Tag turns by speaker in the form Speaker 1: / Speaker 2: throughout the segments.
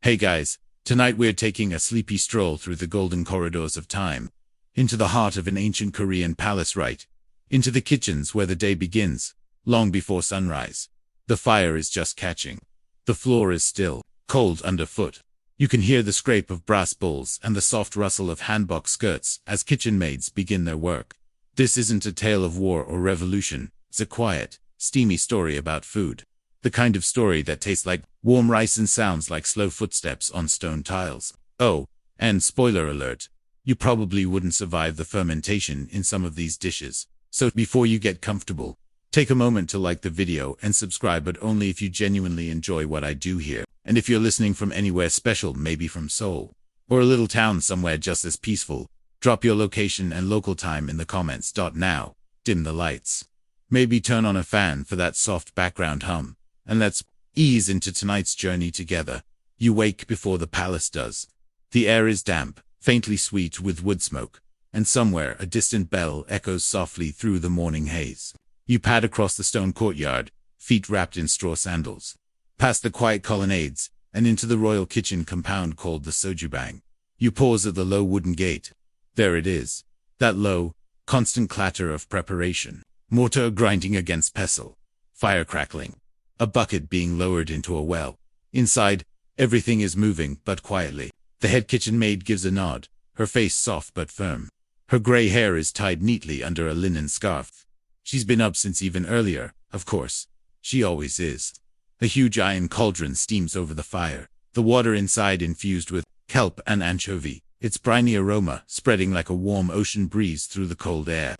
Speaker 1: Hey guys, tonight we're taking a sleepy stroll through the golden corridors of time, into the heart of an ancient Korean palace, right into the kitchens where the day begins, long before sunrise. The fire is just catching. The floor is still, cold underfoot. You can hear the scrape of brass bowls and the soft rustle of hanbok skirts as kitchen maids begin their work. This isn't a tale of war or revolution, it's a quiet, steamy story about food. The kind of story that tastes like warm rice and sounds like slow footsteps on stone tiles. Oh, and spoiler alert, you probably wouldn't survive the fermentation in some of these dishes. So before you get comfortable, take a moment to like the video and subscribe, but only if you genuinely enjoy what I do here. And if you're listening from anywhere special, maybe from Seoul, or a little town somewhere just as peaceful, drop your location and local time in the comments. Now, dim the lights. Maybe turn on a fan for that soft background hum. And let's ease into tonight's journey together. You wake before the palace does. The air is damp, faintly sweet with wood smoke, and somewhere a distant bell echoes softly through the morning haze. You pad across the stone courtyard, feet wrapped in straw sandals, past the quiet colonnades, and into the royal kitchen compound called the Sojubang. You pause at the low wooden gate. There it is, that low, constant clatter of preparation, mortar grinding against pestle, fire crackling, a bucket being lowered into a well. Inside, everything is moving, but quietly. The head kitchen maid gives a nod, her face soft but firm. Her gray hair is tied neatly under a linen scarf. She's been up since even earlier, of course. She always is. A huge iron cauldron steams over the fire, the water inside infused with kelp and anchovy, its briny aroma spreading like a warm ocean breeze through the cold air.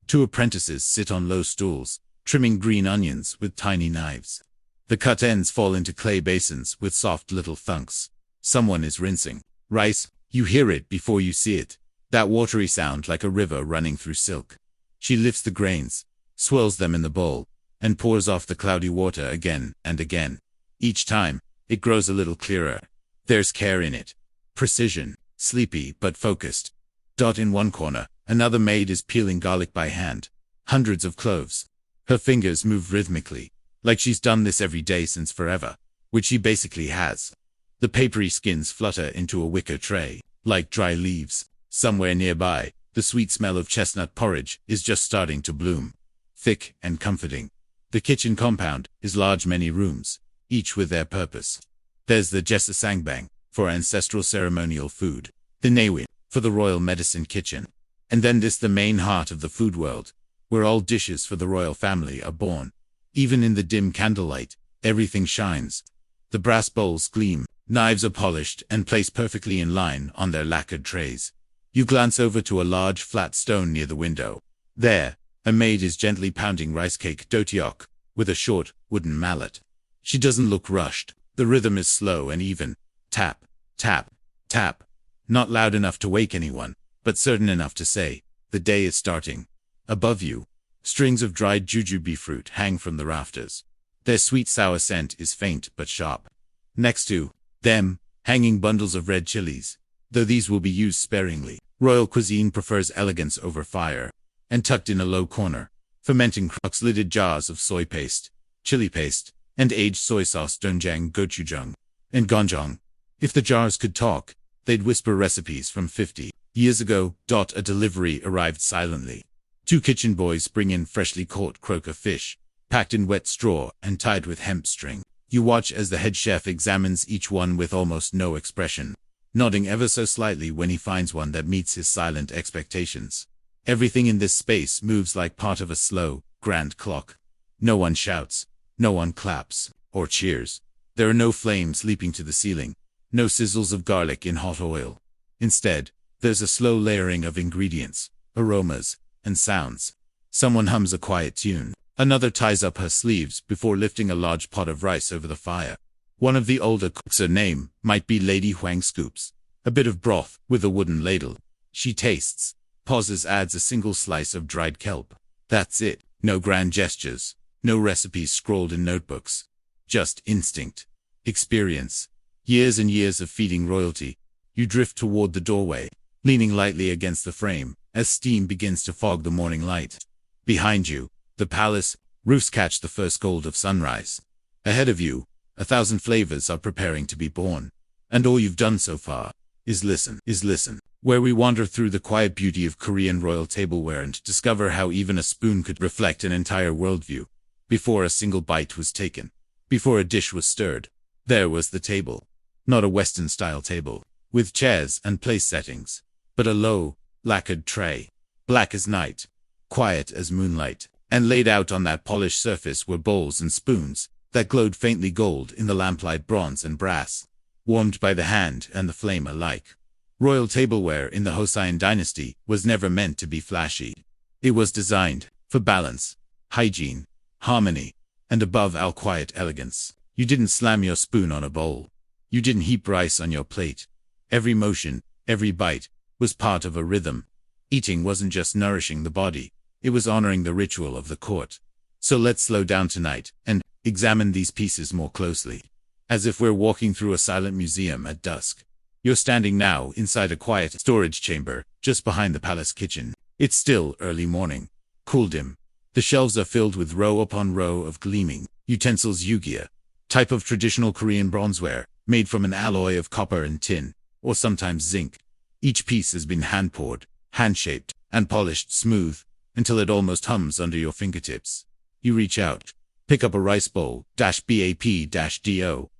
Speaker 1: Two apprentices sit on low stools, trimming green onions with tiny knives. The cut ends fall into clay basins with soft little thunks. Someone is rinsing rice. You hear it before you see it, that watery sound like a river running through silk. She lifts the grains, swirls them in the bowl, and pours off the cloudy water again and again. Each time, it grows a little clearer. There's care in it. Precision, sleepy but focused. In one corner, another maid is peeling garlic by hand. Hundreds of cloves. Her fingers move rhythmically, like she's done this every day since forever, which she basically has. The papery skins flutter into a wicker tray, like dry leaves. Somewhere nearby, the sweet smell of chestnut porridge is just starting to bloom. Thick and comforting. The kitchen compound is large, many rooms, each with their purpose. There's the Jesasangbang, for ancestral ceremonial food. The Nawin, for the royal medicine kitchen. And then this the main heart of the food world, where all dishes for the royal family are born. Even in the dim candlelight, everything shines. The brass bowls gleam, knives are polished and placed perfectly in line on their lacquered trays. You glance over to a large flat stone near the window. There, a maid is gently pounding rice cake dotiok with a short, wooden mallet. She doesn't look rushed. The rhythm is slow and even. Tap, tap, tap. Not loud enough to wake anyone, but certain enough to say, the day is starting. Above you, strings of dried jujube fruit hang from the rafters. Their sweet sour scent is faint but sharp. Next to them, hanging bundles of red chilies, though these will be used sparingly. Royal cuisine prefers elegance over fire. And tucked in a low corner, fermenting crux-lidded jars of soy paste, chili paste, and aged soy sauce doenjang gochujang, and ganjang. If the jars could talk, they'd whisper recipes from 50 years ago. A delivery arrived silently. Two kitchen boys bring in freshly caught croaker fish, packed in wet straw and tied with hemp string. You watch as the head chef examines each one with almost no expression, nodding ever so slightly when he finds one that meets his silent expectations. Everything in this space moves like part of a slow, grand clock. No one shouts, no one claps, or cheers. There are no flames leaping to the ceiling, no sizzles of garlic in hot oil. Instead, there's a slow layering of ingredients, aromas, and sounds. Someone hums a quiet tune. Another ties up her sleeves before lifting a large pot of rice over the fire. One of the older cooks, her name might be Lady Huang, scoops a bit of broth with a wooden ladle. She tastes, pauses, adds a single slice of dried kelp. That's it. No grand gestures, no recipes scrolled in notebooks. Just instinct, experience, years and years of feeding royalty. You drift toward the doorway, leaning lightly against the frame, as steam begins to fog the morning light. Behind you, the palace roofs catch the first gold of sunrise. Ahead of you, 1,000 flavors are preparing to be born. And all you've done so far is listen. Where we wander through the quiet beauty of Korean royal tableware and discover how even a spoon could reflect an entire worldview. Before a single bite was taken, before a dish was stirred, there was the table. Not a Western-style table, with chairs and place settings, but a low, lacquered tray, black as night, quiet as moonlight, and laid out on that polished surface were bowls and spoons that glowed faintly gold in the lamplight, bronze and brass, warmed by the hand and the flame alike. Royal tableware in the Joseon dynasty was never meant to be flashy. It was designed for balance, hygiene, harmony, and above all quiet elegance. You didn't slam your spoon on a bowl. You didn't heap rice on your plate. Every motion, every bite, was part of a rhythm. Eating wasn't just nourishing the body, it was honoring the ritual of the court. So let's slow down tonight and examine these pieces more closely. As if we're walking through a silent museum at dusk. You're standing now inside a quiet storage chamber, just behind the palace kitchen. It's still early morning. Cool dim. The shelves are filled with row upon row of gleaming utensils, yugia, type of traditional Korean bronzeware, made from an alloy of copper and tin, or sometimes zinc. Each piece has been hand-poured, hand-shaped, and polished smooth, until it almost hums under your fingertips. You reach out, pick up a rice bowl, BAP-DO,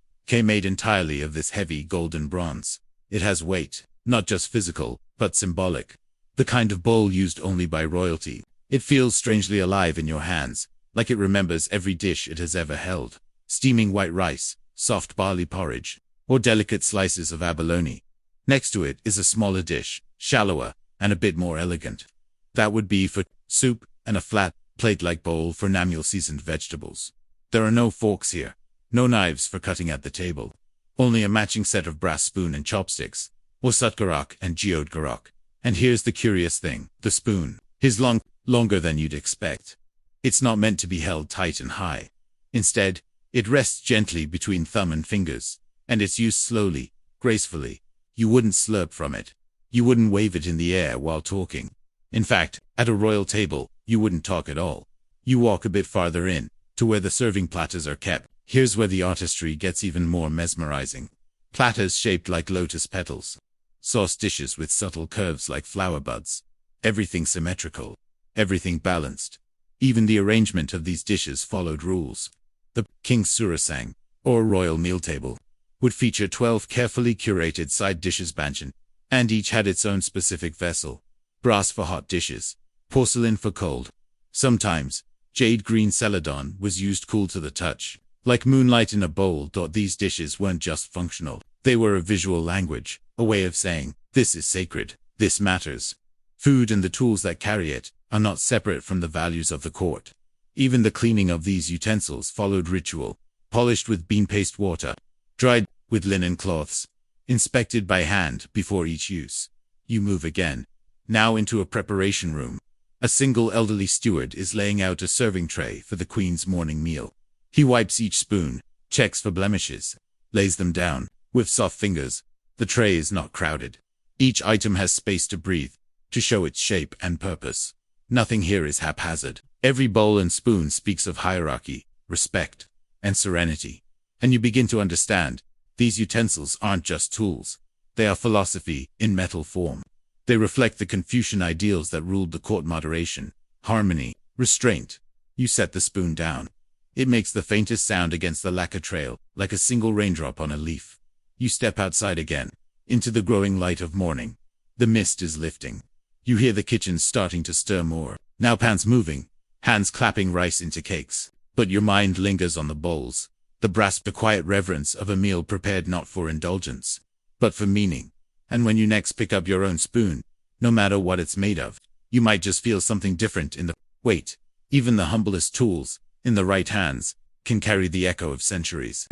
Speaker 1: made entirely of this heavy golden bronze. It has weight, not just physical, but symbolic. The kind of bowl used only by royalty. It feels strangely alive in your hands, like it remembers every dish it has ever held. Steaming white rice, soft barley porridge, or delicate slices of abalone. Next to it is a smaller dish, shallower, and a bit more elegant. That would be for soup, and a flat, plate-like bowl for namul seasoned vegetables. There are no forks here, no knives for cutting at the table. Only a matching set of brass spoon and chopsticks, or sutgarak and geodgarak. And here's the curious thing, the spoon is longer than you'd expect. It's not meant to be held tight and high. Instead, it rests gently between thumb and fingers, and it's used slowly, gracefully. You wouldn't slurp from it. You wouldn't wave it in the air while talking. In fact, at a royal table, you wouldn't talk at all. You walk a bit farther in, to where the serving platters are kept. Here's where the artistry gets even more mesmerizing. Platters shaped like lotus petals. Sauce dishes with subtle curves like flower buds. Everything symmetrical. Everything balanced. Even the arrangement of these dishes followed rules. The king's surasang, or royal meal table, would feature 12 carefully curated side dishes banchan, and each had its own specific vessel. Brass for hot dishes, porcelain for cold. Sometimes, jade green celadon was used cool to the touch. Like moonlight in a bowl. These dishes weren't just functional. They were a visual language, a way of saying, this is sacred, this matters. Food and the tools that carry it are not separate from the values of the court. Even the cleaning of these utensils followed ritual, polished with bean paste water, dried with linen cloths, inspected by hand before each use. You move again, now into a preparation room. A single elderly steward is laying out a serving tray for the queen's morning meal. He wipes each spoon, checks for blemishes, lays them down. With soft fingers, the tray is not crowded. Each item has space to breathe, to show its shape and purpose. Nothing here is haphazard. Every bowl and spoon speaks of hierarchy, respect, and serenity. And you begin to understand, these utensils aren't just tools. They are philosophy in metal form. They reflect the Confucian ideals that ruled the court: moderation, harmony, restraint. You set the spoon down. It makes the faintest sound against the lacquer trail, like a single raindrop on a leaf. You step outside again, into the growing light of morning. The mist is lifting. You hear the kitchen starting to stir more. Now pans moving, hands clapping rice into cakes. But your mind lingers on the bowls. The brass, the quiet reverence of a meal prepared not for indulgence, but for meaning. And when you next pick up your own spoon, no matter what it's made of, you might just feel something different in the weight. Even the humblest tools, in the right hands, can carry the echo of centuries.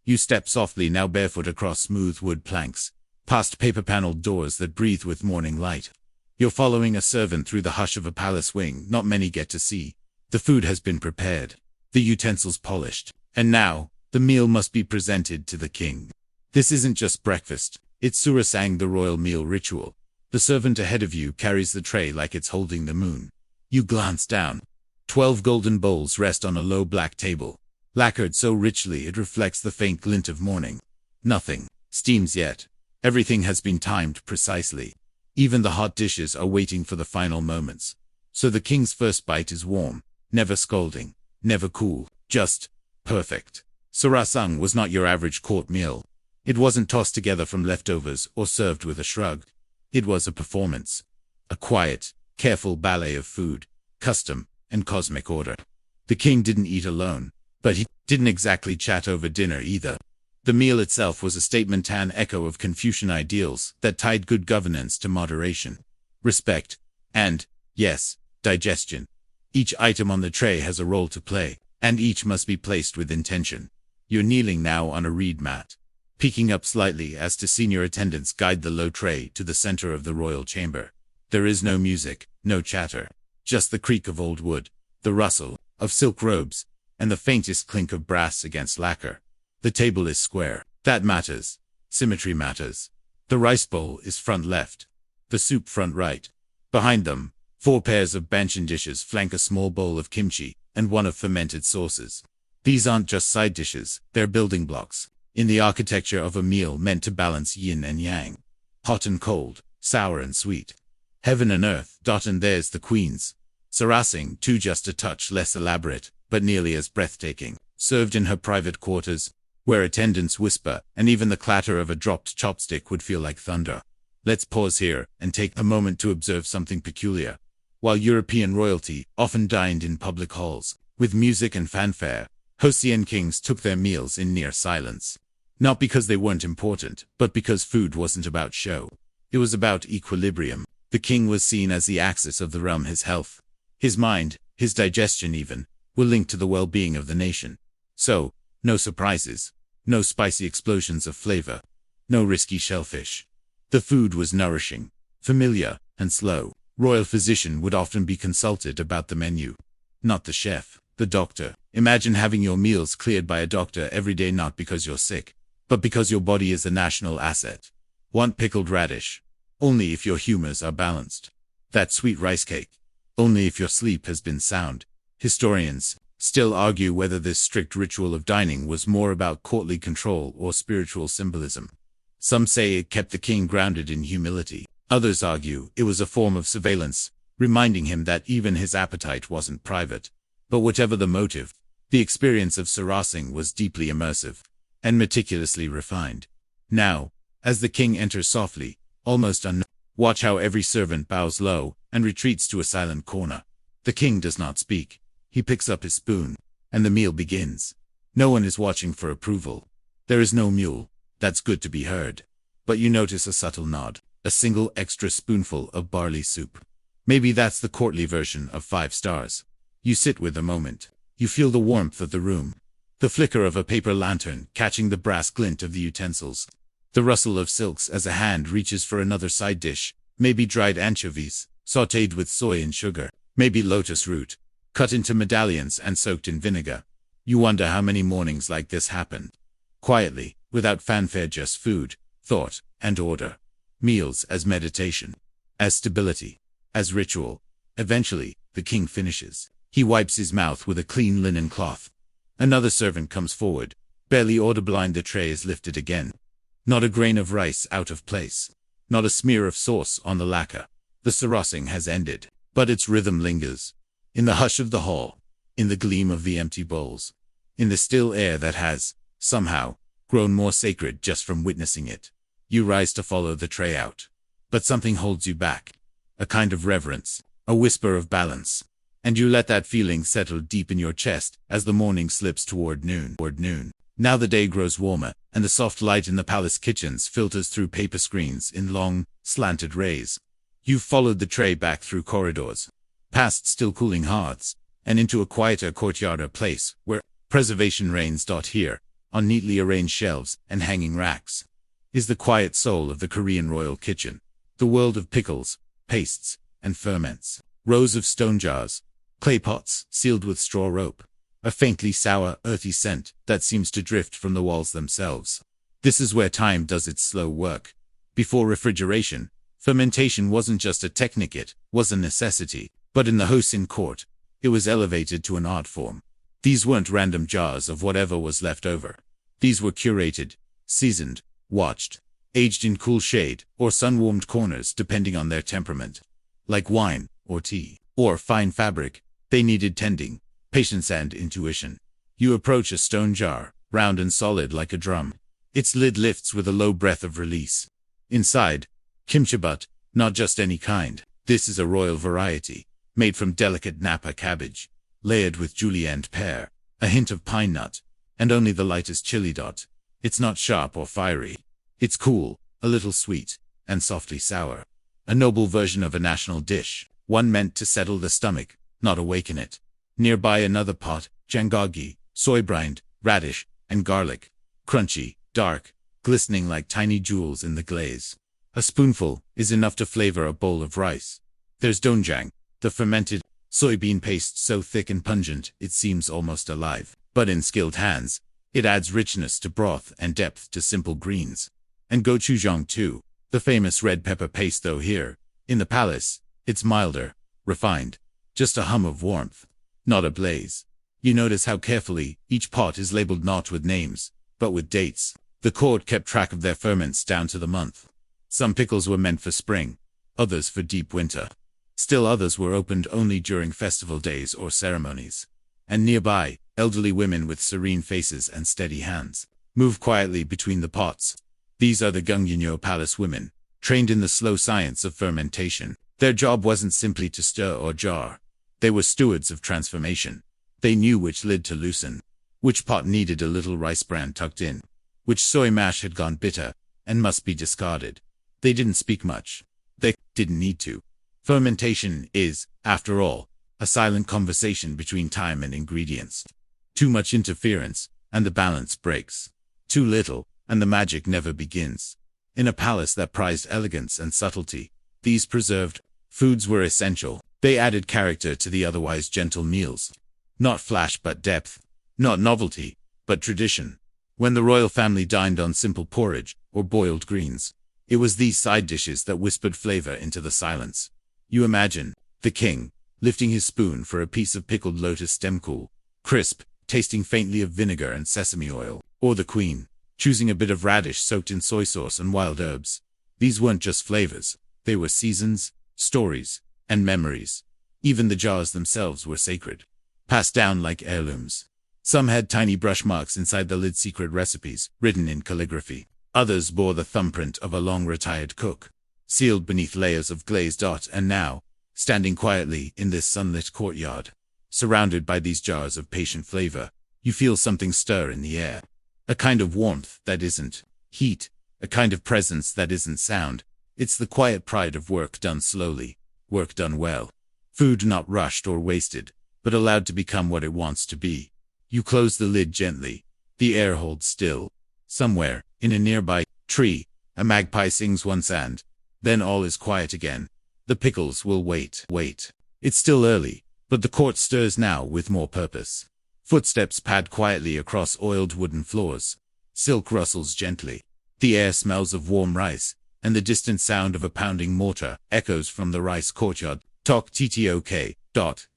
Speaker 1: You step softly, now barefoot, across smooth wood planks, past paper-paneled doors that breathe with morning light. You're following a servant through the hush of a palace wing not many get to see. The food has been prepared, the utensils polished, and now, the meal must be presented to the king. This isn't just breakfast, it's surasang, the royal meal ritual. The servant ahead of you carries the tray like it's holding the moon. You glance down. 12 golden bowls rest on a low black table, lacquered so richly it reflects the faint glint of morning. Nothing, steams yet. Everything has been timed precisely. Even the hot dishes are waiting for the final moments. So the king's first bite is warm, never scalding, never cool, just perfect. Sarasang was not your average court meal. It wasn't tossed together from leftovers or served with a shrug. It was a performance. A quiet, careful ballet of food, custom, and cosmic order. The king didn't eat alone, but he didn't exactly chat over dinner either. The meal itself was a statement, an echo of Confucian ideals that tied good governance to moderation, respect, and, yes, digestion. Each item on the tray has a role to play, and each must be placed with intention. You're kneeling now on a reed mat, peeking up slightly as senior attendants guide the low tray to the center of the royal chamber. There is no music, no chatter, just the creak of old wood, the rustle of silk robes, and the faintest clink of brass against lacquer. The table is square. That matters. Symmetry matters. The rice bowl is front left, the soup front right. Behind them, 4 pairs of banchan dishes flank a small bowl of kimchi and one of fermented sauces. These aren't just side dishes, they're building blocks in the architecture of a meal meant to balance yin and yang. Hot and cold, sour and sweet. Heaven and earth. And there's the queen's sarasing, too, just a touch less elaborate, but nearly as breathtaking, served in her private quarters, where attendants whisper, and even the clatter of a dropped chopstick would feel like thunder. Let's pause here and take a moment to observe something peculiar. While European royalty often dined in public halls, with music and fanfare, Joseon kings took their meals in near silence. Not because they weren't important, but because food wasn't about show. It was about equilibrium. The king was seen as the axis of the realm. His health, his mind, his digestion even, were linked to the well-being of the nation. So, no surprises. No spicy explosions of flavor. No risky shellfish. The food was nourishing, familiar, and slow. Royal physician would often be consulted about the menu. Not the chef, the doctor. Imagine having your meals cleared by a doctor every day, not because you're sick, but because your body is a national asset. Want pickled radish? Only if your humors are balanced. That sweet rice cake? Only if your sleep has been sound. Historians still argue whether this strict ritual of dining was more about courtly control or spiritual symbolism. Some say it kept the king grounded in humility. Others argue it was a form of surveillance, reminding him that even his appetite wasn't private. But whatever the motive, the experience of sarasing was deeply immersive and meticulously refined. Now, as the king enters softly, almost unknown, watch how every servant bows low and retreats to a silent corner. The king does not speak. He picks up his spoon, and the meal begins. No one is watching for approval. There is no mule. That's good to be heard. But you notice a subtle nod, a single extra spoonful of barley soup. Maybe that's the courtly version of 5 stars. You sit with a moment. You feel the warmth of the room. The flicker of a paper lantern catching the brass glint of the utensils. The rustle of silks as a hand reaches for another side dish. Maybe dried anchovies, sautéed with soy and sugar. Maybe lotus root, cut into medallions and soaked in vinegar. You wonder how many mornings like this happen. Quietly, without fanfare, just food, thought, and order. Meals as meditation, as stability, as ritual. Eventually, the king finishes. He wipes his mouth with a clean linen cloth. Another servant comes forward. Barely audible, the tray is lifted again. Not a grain of rice out of place. Not a smear of sauce on the lacquer. The sarasing has ended, but its rhythm lingers. In the hush of the hall, in the gleam of the empty bowls, in the still air that has, somehow, grown more sacred just from witnessing it. You rise to follow the tray out. But something holds you back. A kind of reverence, a whisper of balance. And you let that feeling settle deep in your chest as the morning slips toward noon. Now the day grows warmer, and the soft light in the palace kitchens filters through paper screens in long, slanted rays. You've followed the tray back through corridors, past still cooling hearths, and into a quieter courtyard, a place where preservation reigns. Here, on neatly arranged shelves and hanging racks, is the quiet soul of the Korean royal kitchen. The world of pickles, pastes, and ferments. Rows of stone jars, clay pots sealed with straw rope. A faintly sour, earthy scent that seems to drift from the walls themselves. This is where time does its slow work. Before refrigeration, fermentation wasn't just a technique, it was a necessity. But in the Joseon court, it was elevated to an art form. These weren't random jars of whatever was left over. These were curated, seasoned, watched, aged in cool shade or sun-warmed corners depending on their temperament. Like wine, or tea, or fine fabric, they needed tending, patience and intuition. You approach a stone jar, round and solid like a drum. Its lid lifts with a low breath of release. Inside, kimchi, but not just any kind. This is a royal variety, made from delicate Napa cabbage, layered with julienne pear, a hint of pine nut, and only the lightest chili dot. It's not sharp or fiery. It's cool, a little sweet, and softly sour. A noble version of a national dish, one meant to settle the stomach, not awaken it. Nearby another pot, jangogi, soy-brined, radish, and garlic. Crunchy, dark, glistening like tiny jewels in the glaze. A spoonful is enough to flavor a bowl of rice. There's doenjang, the fermented soybean paste so thick and pungent it seems almost alive. But in skilled hands, it adds richness to broth and depth to simple greens. And gochujang too, the famous red pepper paste, though here, in the palace, it's milder, refined, just a hum of warmth, not a blaze. You notice how carefully each pot is labeled not with names, but with dates. The court kept track of their ferments down to the month. Some pickles were meant for spring, others for deep winter. Still others were opened only during festival days or ceremonies. And nearby, elderly women with serene faces and steady hands move quietly between the pots. These are the Gungyeonyo Palace women, trained in the slow science of fermentation. Their job wasn't simply to stir or jar. They were stewards of transformation. They knew which lid to loosen, which pot needed a little rice bran tucked in, which soy mash had gone bitter and must be discarded. They didn't speak much. They didn't need to. Fermentation is, after all, a silent conversation between time and ingredients. Too much interference, and the balance breaks. Too little, and the magic never begins. In a palace that prized elegance and subtlety, these preserved foods were essential. They added character to the otherwise gentle meals. Not flash but depth. Not novelty, but tradition. When the royal family dined on simple porridge or boiled greens, it was these side dishes that whispered flavor into the silence. You imagine the king lifting his spoon for a piece of pickled lotus stem, cool, crisp, tasting faintly of vinegar and sesame oil, or the queen choosing a bit of radish soaked in soy sauce and wild herbs. These weren't just flavors, they were seasons, stories, and memories. Even the jars themselves were sacred, passed down like heirlooms. Some had tiny brush marks inside the lid, secret recipes, written in calligraphy. Others bore the thumbprint of a long-retired cook, sealed beneath layers of glazed art. And now, standing quietly in this sunlit courtyard, surrounded by these jars of patient flavor, you feel something stir in the air. A kind of warmth that isn't heat, a kind of presence that isn't sound. It's the quiet pride of work done slowly, work done well. Food not rushed or wasted, but allowed to become what it wants to be. You close the lid gently. The air holds still. Somewhere, in a nearby tree, a magpie sings once, and then all is quiet again. The pickles will wait. It's still early, but the court stirs now with more purpose. Footsteps pad quietly across oiled wooden floors. Silk rustles gently. The air smells of warm rice, and the distant sound of a pounding mortar echoes from the rice courtyard. Tok TTOK.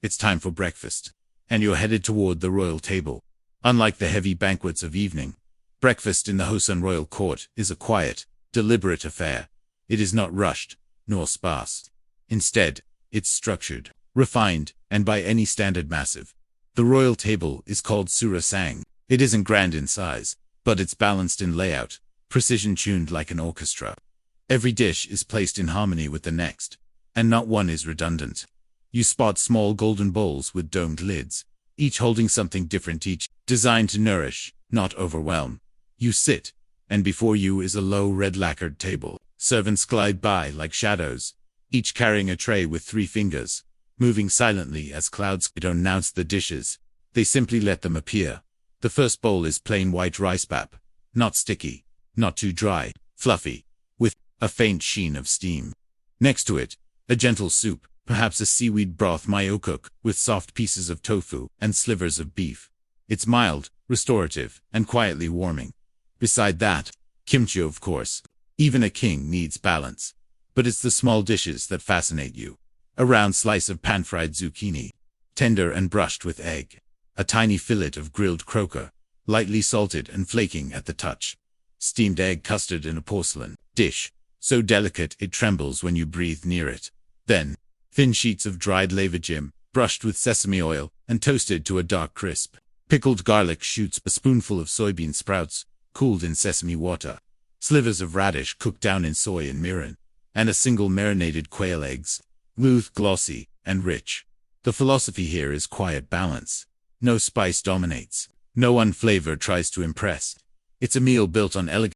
Speaker 1: It's time for breakfast. And you're headed toward the royal table. Unlike the heavy banquets of evening, breakfast in the Hosun royal court is a quiet, deliberate affair. It is not rushed, nor sparse. Instead, it's structured, refined, and by any standard massive. The royal table is called surasang. It isn't grand in size, but it's balanced in layout, precision tuned like an orchestra. Every dish is placed in harmony with the next, and not one is redundant. You spot small golden bowls with domed lids, each holding something different, each designed to nourish, not overwhelm. You sit, and before you is a low red lacquered table. Servants glide by like shadows, each carrying a tray with 3 fingers, moving silently as clouds. They don't announce the dishes, they simply let them appear. The first bowl is plain white rice pap, not sticky, not too dry, fluffy, with a faint sheen of steam. Next to it, a gentle soup, perhaps a seaweed broth myokuk, with soft pieces of tofu and slivers of beef. It's mild, restorative, and quietly warming. Beside that, kimchi, of course. Even a king needs balance. But it's the small dishes that fascinate you. A round slice of pan-fried zucchini, tender and brushed with egg. A tiny fillet of grilled croquet, lightly salted and flaking at the touch. Steamed egg custard in a porcelain dish, so delicate it trembles when you breathe near it. Then, thin sheets of dried levergem, brushed with sesame oil and toasted to a dark crisp. Pickled garlic shoots, a spoonful of soybean sprouts, cooled in sesame water. Slivers of radish cooked down in soy and mirin. And a single marinated quail eggs, smooth, glossy, and rich. The philosophy here is quiet balance. No spice dominates. No one flavor tries to impress. It's a meal built on elegance.